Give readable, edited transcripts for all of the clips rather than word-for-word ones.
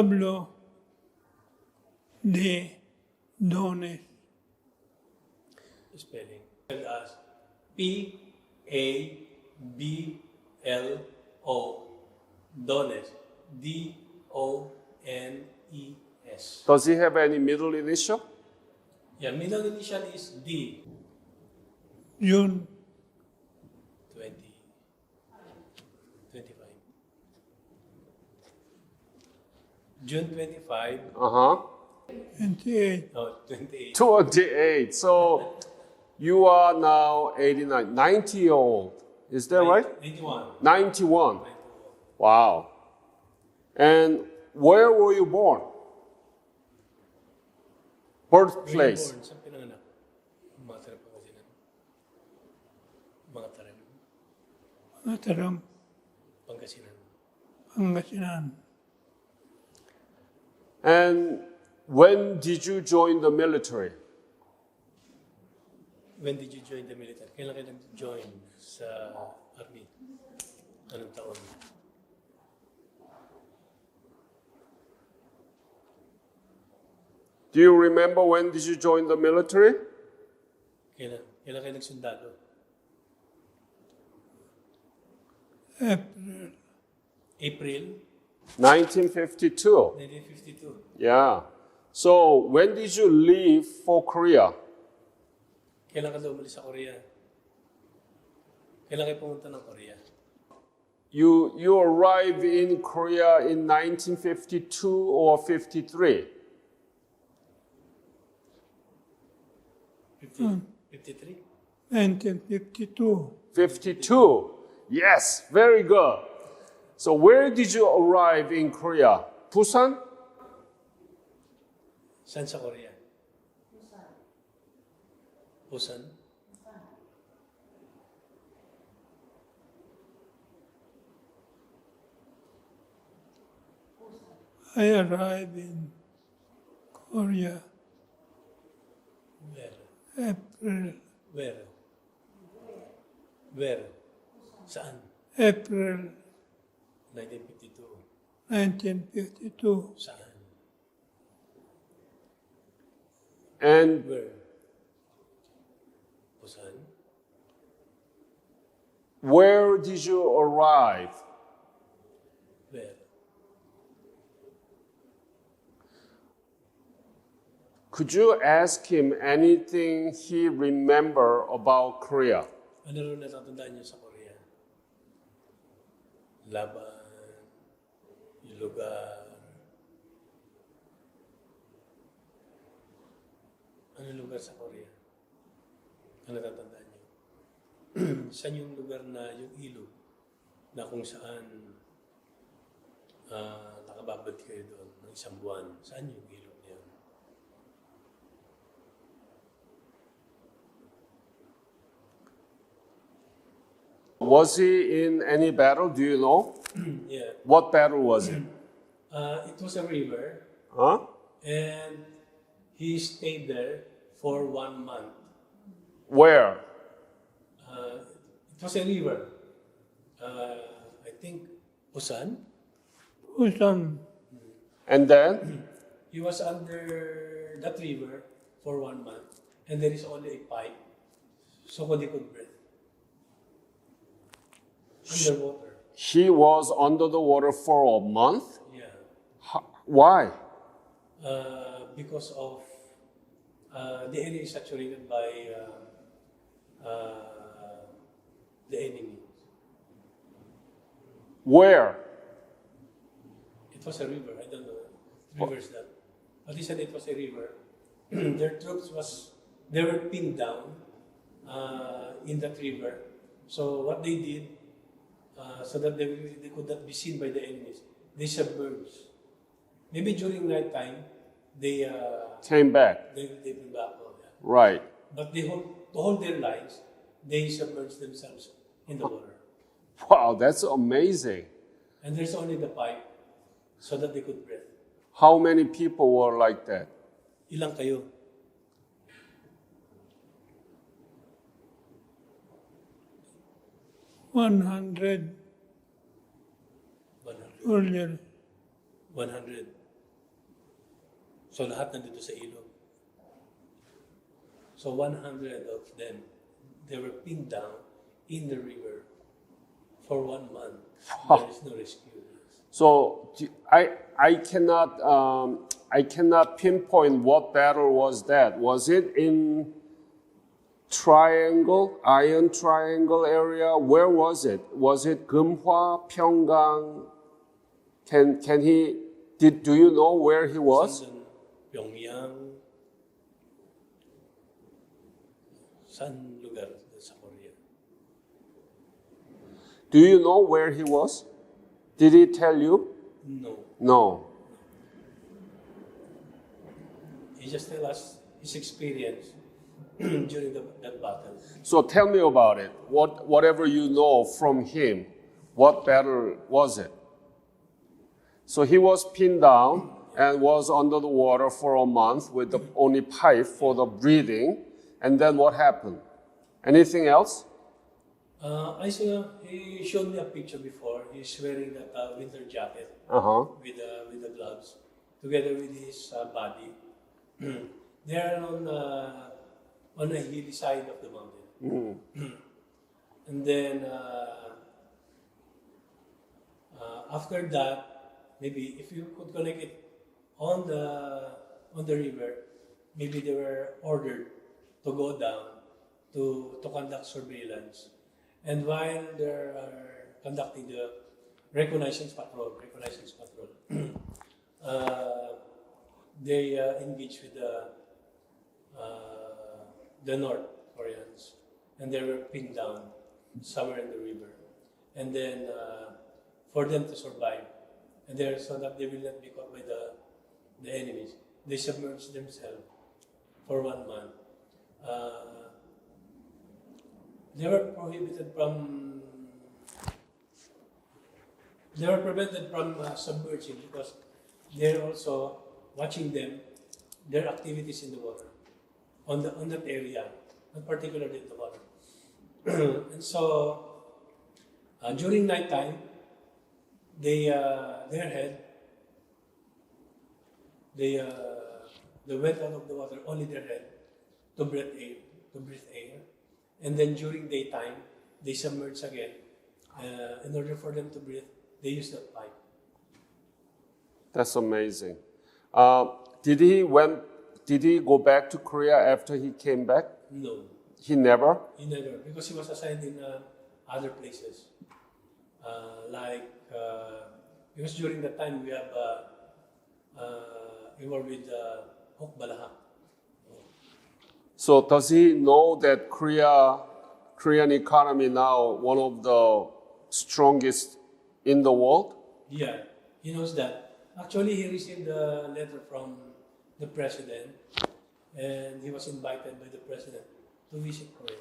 Pablo D. Dones. Spelling. As Pablo Dones. Dones. Does he have any middle initial? Yeah, middle initial is D. June 25. June 25. 28. No, 28. 28. So you are now 89, 90-year-old. Is that right? 91. 91. Wow. And where were you born? Birthplace. Born sa pinanganak. Mga taram Pangasinan. Mga taram Mataram, Pangasinan. Pangasinan. And when did you join the military? When did you join the military? Kailan kayo nag-join sa army? Anong taon? Do you remember when did you join the military? Kailan kayo nagsundalo? April 1952. 1952. Yeah. So when did you leave for Korea? Kailan ka daw umalis sa Korea? Kailan kayo pumunta ng Korea? You arrived in Korea in 1952 or 53? 53? 1952. 52. Yes, very good. So where did you arrive in Korea? Busan? Saan sa Korea? Busan? I arrived in Korea Where? April Where? Where? Saan? April 1952. 1952. Saan? And Where? Busan? where did you arrive? Where? Could you ask him anything he remember about Korea? Ano rin natatandaan niyo sa Korea? Laban, yung lugar. Ano lugar sa Korea? Ano natatandaan niyo? Saan yung lugar na yung ilog na kung saan nakababad kayo doon ng isang buwan? Saan yung ilog na yun? Was he in any battle? Do you know? Yeah. What battle was it? It was a river, Huh? and he stayed there for 1 month. Where? It was a river. I think Busan. Busan. And then? He was under that river for 1 month, and there is only a pipe, so he could breathe. Underwater. He was under the water for a month? Yeah. Why? Because of the area is saturated by the enemy. Where? It was a river. I don't know. Rivers that. But he said it was a river. Their troops they were pinned down in that river. So what they did, so that they could not be seen by the enemies, they submerged. Maybe during night time, they Came back. they bring back all that. Right. But to hold their lives, they submerged themselves in the water. Wow, that's amazing. And there's only the pipe so that they could breathe. How many people were like that? Ilang kayo? $100 100. soldiers. 100. So lahat nandito sa ilog. So 100 of them, they were pinned down in the river for 1 month. There is no rescue. So I cannot pinpoint what battle was that. Was it in Iron Triangle area? Where was it? Was it Geumhwa, Pyeonggang? Do you know where he was? Pyongyang. Saan lugar sa Korea? Do you know where he was? Did he tell you? No. No. He just tell us his experience during that battle. So tell me about it. Whatever you know from him, what battle was it? So he was pinned down and was under the water for a month with the only pipe for the breathing. And then what happened? Anything else? He showed me a picture before. He's wearing that winter jacket with the gloves, together with his body. They are on a hilly side of the mountain. And then after that, maybe if you could connect it on the river, maybe they were ordered to go down to conduct surveillance. And while they are conducting the reconnaissance patrol, they engaged with the North Koreans, and they were pinned down somewhere in the river. And then for them to survive, and so that they will not be caught by the enemies, they submerged themselves for 1 month. They were prevented from submerging because they're also watching them, their activities in the water, on that area, not particularly in the water. And so during night time, they went out of the water, only their head, to breathe air. And then during daytime, they submerge again. In order for them to breathe, they use that pipe. That's amazing. Did he go back to Korea after he came back? No. He never? He never, because he was assigned in other places. Because during that time we were with Hokbalaha. So does he know that Korean economy now one of the strongest in the world? Yeah, he knows that. Actually, he received a letter from the president, and he was invited by the president to visit Korea.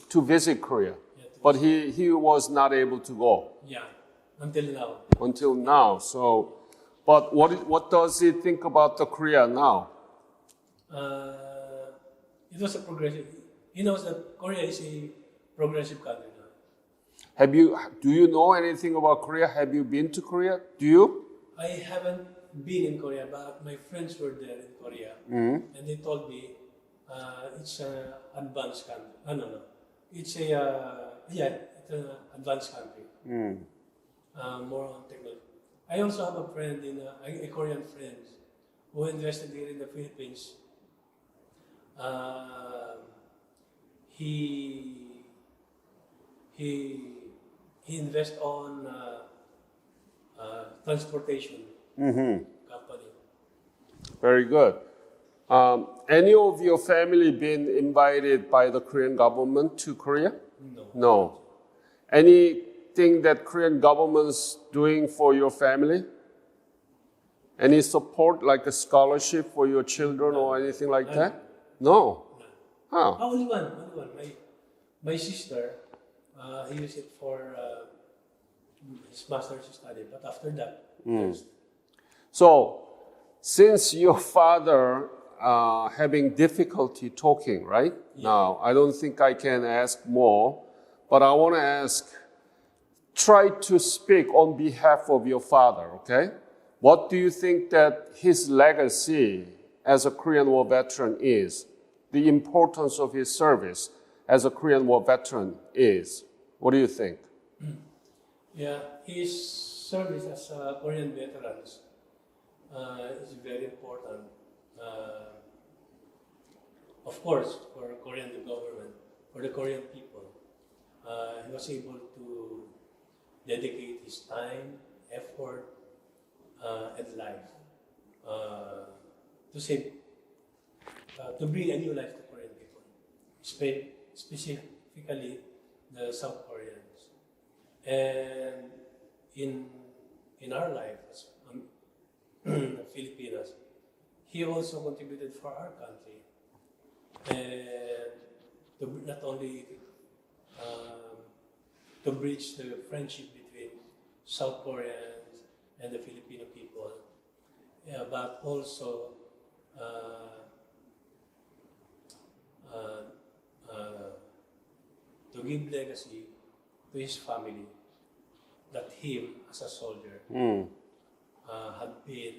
To visit Korea. Yeah, But he was not able to go. Yeah, until now. Until now. So, but what does he think about the Korea now? It was a progressive. He knows that Korea is a progressive country now. Do you know anything about Korea? Have you been to Korea? Do you? I haven't been in Korea, but my friends were there in Korea, and they told me it's an advanced country. No. It's it's an advanced country. More on technology. I also have a friend a Korean friend who invested here in the Philippines. He invests on transportation company. Very good. Any of your family been invited by the Korean government to Korea? No. No. Anything that Korean government's doing for your family? Any support, like a scholarship for your children or anything like that? No. Huh. Only one. My sister, he used it for his master's study, but after that, So, since your father having difficulty talking, right? Yeah. Now, I don't think I can ask more, but I want to ask, try to speak on behalf of your father, okay? what do you think that his legacy as a Korean War veteran is? The importance of his service as a Korean War veteran is? What do you think? Yeah, his service as a Korean veterans is very important. Of course, for Korean government, for the Korean people, he was able to dedicate his time, effort, and life to save, to bring a new life to Korean people, specifically the South Koreans. And in our life as Filipinos, he also contributed for our country, and to not only to bridge the friendship between South Koreans and the Filipino people, but also to give legacy to his family that him as a soldier had been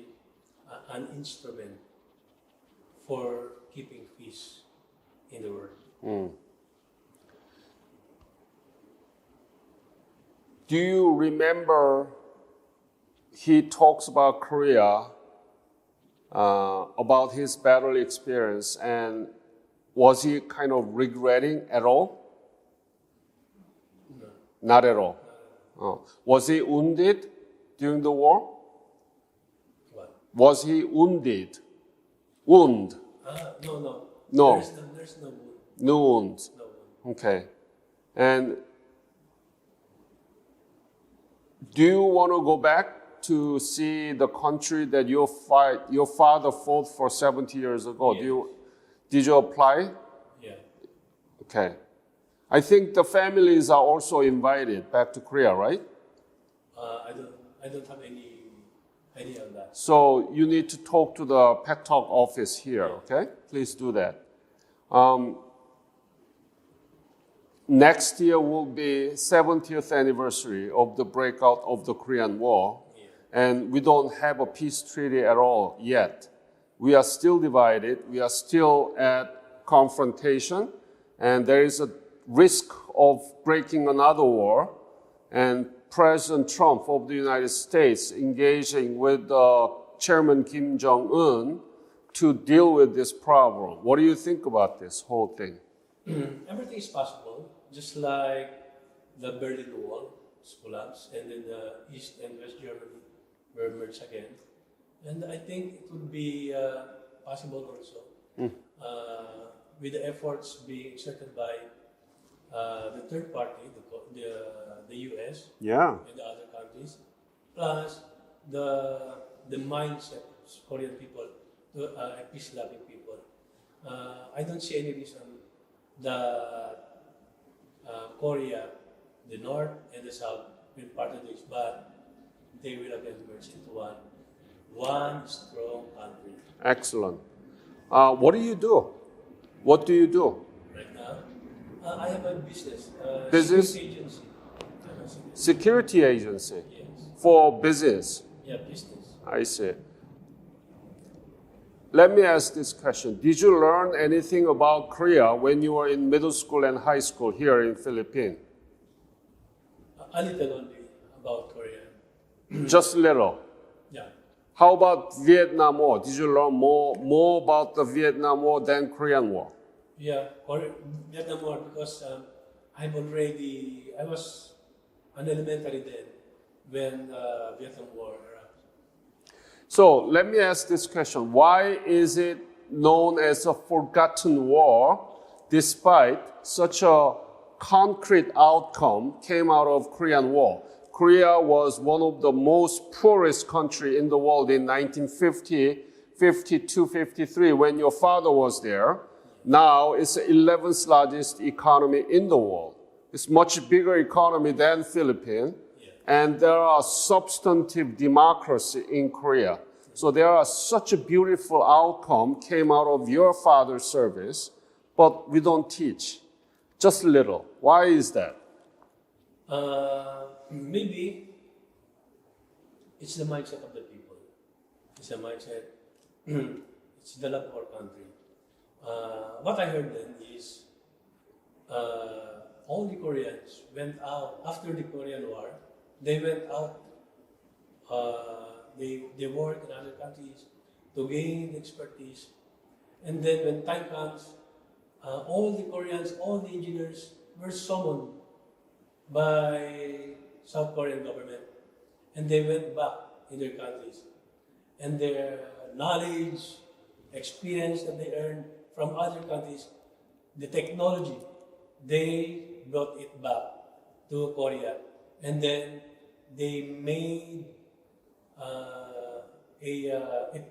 an instrument for keeping peace in the world. Do you remember he talks about Korea, about his battle experience, and was he kind of regretting at all? No. Not at all. Oh. Was he wounded during the war? What? Was he wounded? Wound? No. No. There's no wound. No wounds. No wound. Okay. And do you want to go back to see the country that your father fought for 70 years ago? Yes. Did you apply? Yeah. Okay. I think the families are also invited back to Korea, right? I don't have any idea on that. So you need to talk to the PECTALK office here, okay? Please do that. Next year will be 70th anniversary of the breakout of the Korean War, and we don't have a peace treaty at all yet. We are still divided, we are still at confrontation, and there is a risk of breaking another war, and President Trump of the United States engaging with Chairman Kim Jong-un to deal with this problem. What do you think about this whole thing? Everything is possible, just like the Berlin Wall collapsed, and then the East and West Germany were merged again. And I think it would be possible also with the efforts being exerted by the third party, the US, Yeah. and the other countries, plus the mindset of Korean people, peace-loving people. I don't see any reason that Korea, the North and the South, will part of this, but they will again merge into one strong country. Excellent. What do you do? What do you do? Right now, I have a business. Business? Security agency. Security agency Yes. for business. Yeah, business. I see. Let me ask this question. Did you learn anything about Korea when you were in middle school and high school here in Philippines? A little only about Korea. Just a little. Yeah. How about Vietnam War? Did you learn more about the Vietnam War than Korean War? Yeah, Vietnam War, because I was an elementary then when Vietnam War erupted. So let me ask this question. Why is it known as a forgotten war despite such a concrete outcome came out of Korean War? Korea was one of the most poorest country in the world in 1950, 52, 53 when your father was there. Now it's the 11th largest economy in the world. It's much bigger economy than Philippines. And there are substantive democracy in Korea. So there are such a beautiful outcome came out of your father's service, but we don't teach. Just a little. Why is that? Maybe it's the mindset of the people. It's a mindset. It's the love of our country. What I heard then is all the Koreans went out after the Korean War. They went out. They work in other countries to gain expertise. And then when time comes, all the Koreans, all the engineers were summoned by South Korean government, and they went back in their countries. And their knowledge, experience that they earned from other countries, the technology, they brought it back to Korea. And then they made a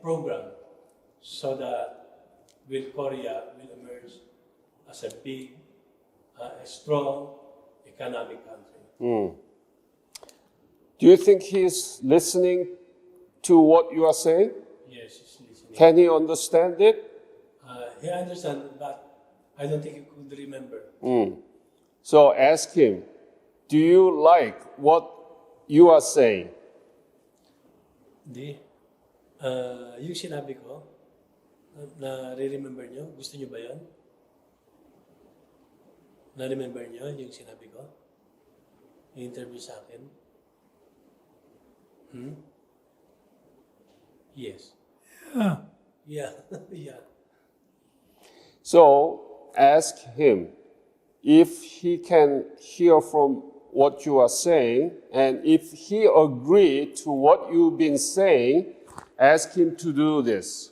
program so that Korea will emerge as a big, a strong economic country. Do you think he's listening to what you are saying? Yes, he's listening. Can he understand it? He understands, but I don't think he could remember. So ask him, do you like what you are saying? Hindi. Yung sinabi ko, na-remember nyo? Gusto nyo ba yun? Na-remember nyo yung sinabi ko? Yung interview sa akin? Yes. Yeah. Yeah. So ask him if he can hear from what you are saying, and if he agreed to what you've been saying, ask him to do this.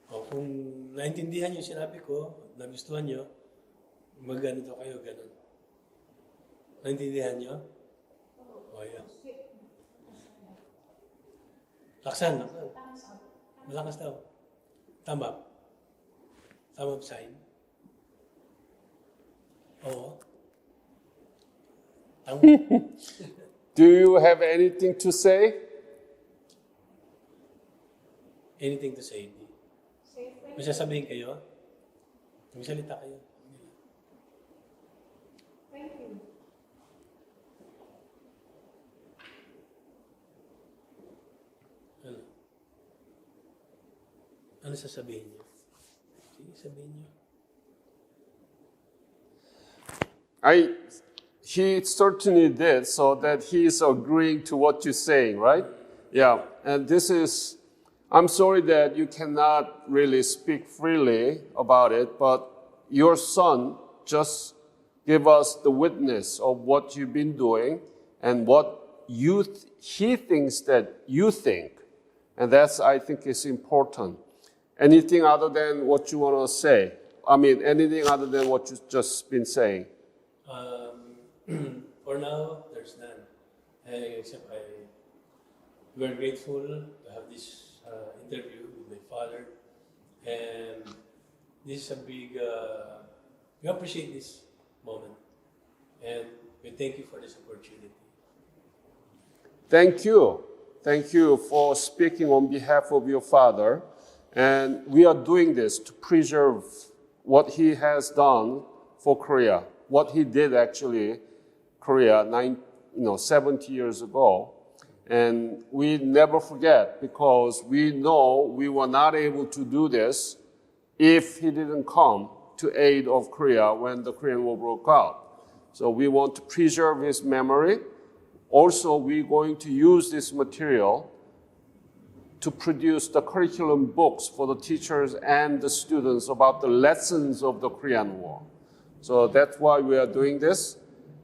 Kung naintindihan yung sinabi ko, nagustuhan nyo, magganito kayo, ganun. Naintindihan nyo? Yeah. Laksan. Malakas daw. Tama. Tama sign. Oo. Tama. Do you have anything to say? Anything to say? May sasabihin kayo? Magsalita kayo. Thank you. Ano sasabihin niyo? Sige, sabihin niyo. He certainly did, so that he is agreeing to what you're saying, right? Yeah, and I'm sorry that you cannot really speak freely about it, but your son just gave us the witness of what you've been doing and what he thinks that you think. And that's, I think, is important. Anything other than what you want to say? I mean, anything other than what you've just been saying? For now, there's none. Except we're grateful to have this interview with my father. And this is a big, we appreciate this moment. And we thank you for this opportunity. Thank you. Thank you for speaking on behalf of your father. And we are doing this to preserve what he has done for Korea, what he did actually, Korea 70 years ago. And we never forget, because we know we were not able to do this if he didn't come to aid of Korea when the Korean War broke out. So we want to preserve his memory. Also, we're going to use this material to produce the curriculum books for the teachers and the students about the lessons of the Korean War. So that's why we are doing this.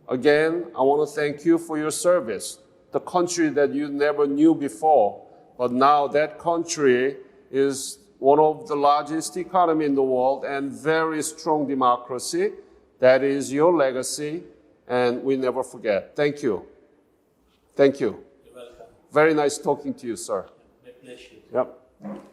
Again, I want to thank you for your service. The country that you never knew before, but now that country is one of the largest economy in the world and very strong democracy. That is your legacy, and we never forget. Thank you. Thank you. You're welcome. Very nice talking to you, sir. My pleasure. Yep.